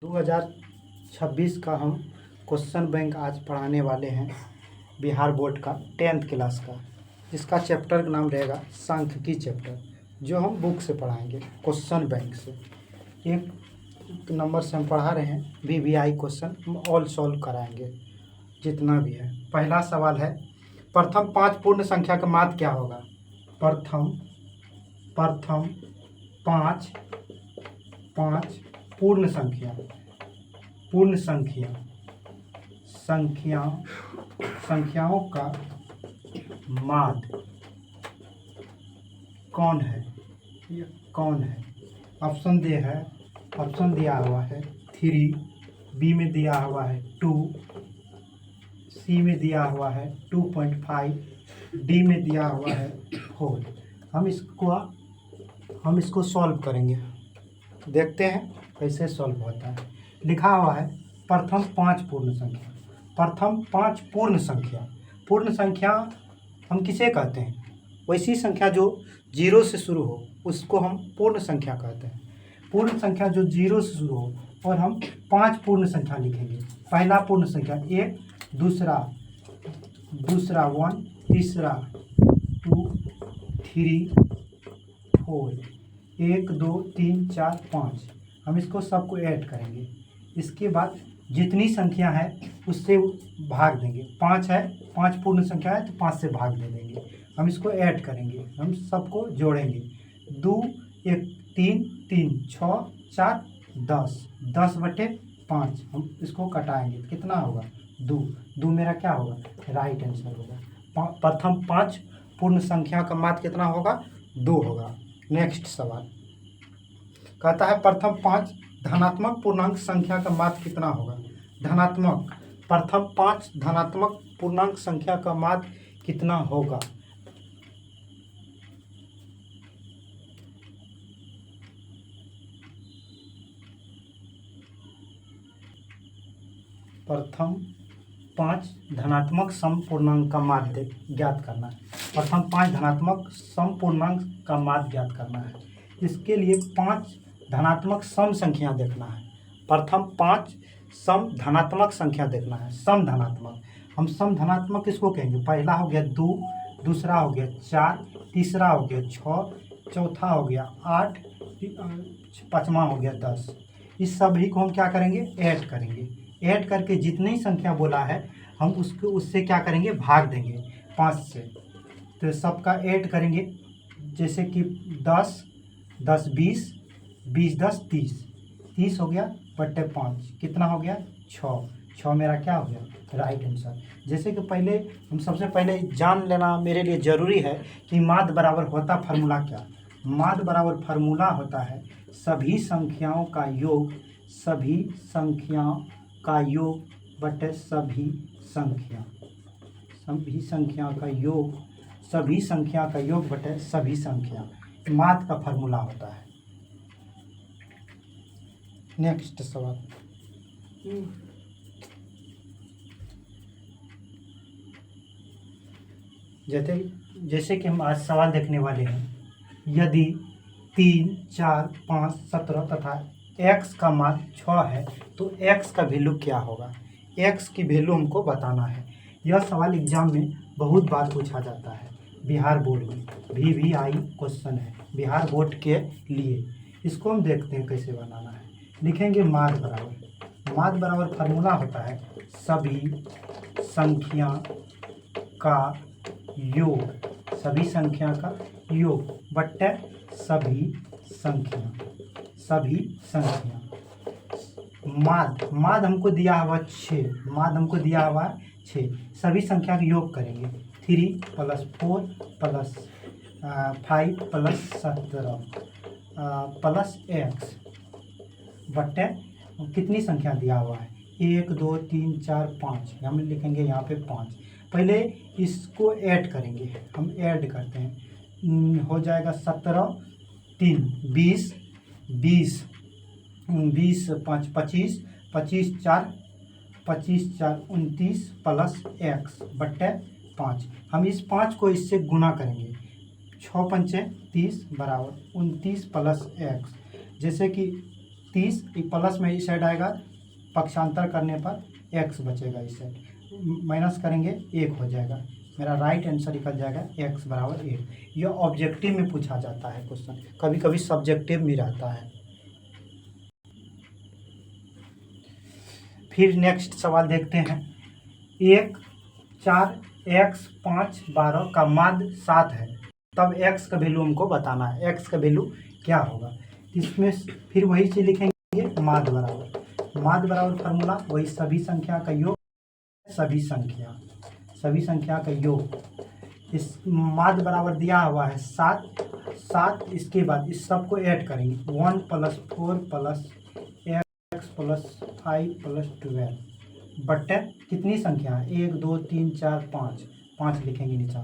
2026 का हम question bank आज पढ़ाने वाले हैं बिहार बोर्ड का 10th क्लास का, जिसका चैप्टर का नाम रहेगा सांख्यिकी चैप्टर, जो हम बुक से पढ़ाएंगे क्वेश्चन बैंक से। एक नंबर से हम पढ़ा रहे हैं VVI क्वेश्चन, हम ऑल सॉल्व कराएंगे जितना भी है। पहला सवाल है, प्रथम 5 पूर्ण संख्या का माध्य क्या होगा। प्रथम 5 पूर्ण संख्याओं का माध्य कौन है। ऑप्शन दिया हुआ है 3, बी में दिया हुआ है 2, सी में दिया हुआ है 2.5, डी में दिया हुआ है 4। हम इसको सॉल्व करेंगे, देखते हैं कैसे सॉल्व होता है। लिखा हुआ है प्रथम 5 पूर्ण संख्या। प्रथम 5 पूर्ण संख्या हम किसे कहते हैं। वैसी संख्या जो 0 से शुरू हो उसको हम पूर्ण संख्या कहते हैं। पूर्ण संख्या जो 0 से शुरू हो, और हम 5 पूर्ण संख्या लिखेंगे। पहला पूर्ण संख्या 1, दूसरा 1, तीसरा 2, 3, 4, 1 2 3 4 5। हम इसको सबको ऐड करेंगे। इसके बाद जितनी संख्या है उससे भाग देंगे। 5 है, 5 पूर्ण संख्या है तो 5 से भाग दे देंगे। हम इसको ऐड करेंगे, हम सबको जोड़ेंगे। 2 1 3 3 6 4 10/5। हम इसको कटाएंगे, कितना होगा 2 मेरा क्या होगा, राइट आंसर होगा। प्रथम 5 पूर्ण संख्या का माध्य कितना होगा, 2 होगा। नेक्स्ट सवाल कहता है प्रथम 5 धनात्मक पूर्णांक संख्या का माध्य कितना होगा। प्रथम 5 धनात्मक पूर्णांक संख्या का माध्य कितना होगा। प्रथम 5 धनात्मक सम पूर्णांक का माध्य ज्ञात करना है। प्रथम 5 धनात्मक सम पूर्णांक का माध्य ज्ञात करना है। इसके लिए 5 धनात्मक सम संख्या देखना है। प्रथम 5 सम धनात्मक संख्या देखना है। सम धनात्मक, हम सम धनात्मक किसको कहेंगे। पहला हो गया 2, दूसरा हो गया 4, तीसरा हो गया 6, चौथा हो गया 8, पाँचवा हो गया 10। इस सभी को हम क्या करेंगे, ऐड करेंगे। ऐड करके जितनी संख्या बोला है हम उससे क्या करेंगे, भाग देंगे 5 से। तो सबका ऐड करेंगे, जैसे कि 10 10 20 20 10 30 हो गया बट्टे 5, कितना हो गया 6 मेरा क्या हो गया, राइट आंसर। जैसे कि पहले हम सबसे पहले जान लेना मेरे लिए ज़रूरी है कि माध्य बराबर होता फार्मूला क्या। माध्य बराबर फार्मूला होता है सभी संख्याओं का योग बटे सभी संख्या का योग बटे सभी संख्या, माध्य का फार्मूला होता है। नेक्स्ट सवाल, जैसे कि हम आज सवाल देखने वाले हैं। यदि 3 4 5 17 तथा x का मान 6 है तो x का वैल्यू क्या होगा। x की वैल्यू हमको बताना है। यह सवाल एग्जाम में बहुत बार पूछा जाता है। बिहार बोर्ड में VVI क्वेश्चन है बिहार बोर्ड के लिए। इसको हम देखते हैं कैसे बनाना है। लिखेंगे माध्य बराबर फार्मूला होता है सभी संख्या का योग बट्टे सभी संख्या। माध्य हमको दिया हुआ 6, सभी संख्या का योग करेंगे। 3 + 4 + 5 + 17 + x बट्टे कितनी संख्या दिया हुआ है, 1 2 3 4 5। हम लिखेंगे यहाँ पे 5। पहले इसको ऐड करेंगे, हम ऐड करते हैं। हो जाएगा 17 3 20 20 20 5 25 25 4 29 + x बट्टे 5। हम इस 5 को इससे गुना करेंगे। 6 × 5 = 30 बराबर 29 + x। जैसे कि 30, प्लस में इस साइड आएगा, पक्षांतर करने पर x बचेगा, इस साइड माइनस करेंगे 1 हो जाएगा, मेरा राइट आंसर निकल जाएगा x बराबर 8। यह ऑब्जेक्टिव में पूछा जाता है क्वेश्चन, कभी कभी सब्जेक्टिव में रहता है। फिर नेक्स्ट सवाल देखते हैं। 1, 4, x 5, 12 का माध्य 7 है, तब x का वैल्यू हमको बताना है, x का वैल्यू क्या होगा। इसमें फिर वही चीज लिखेंगे, माध्य बराबर फार्मूला वही, सभी संख्या का योग, सभी संख्या का योग। इस माध्य बराबर दिया हुआ है 7, इसके बाद इस सबको ऐड करेंगे, 1 + 4 + x + 5 + 12 बट्टे कितनी संख्या है, 1 2 3 4 5 लिखेंगे नीचे।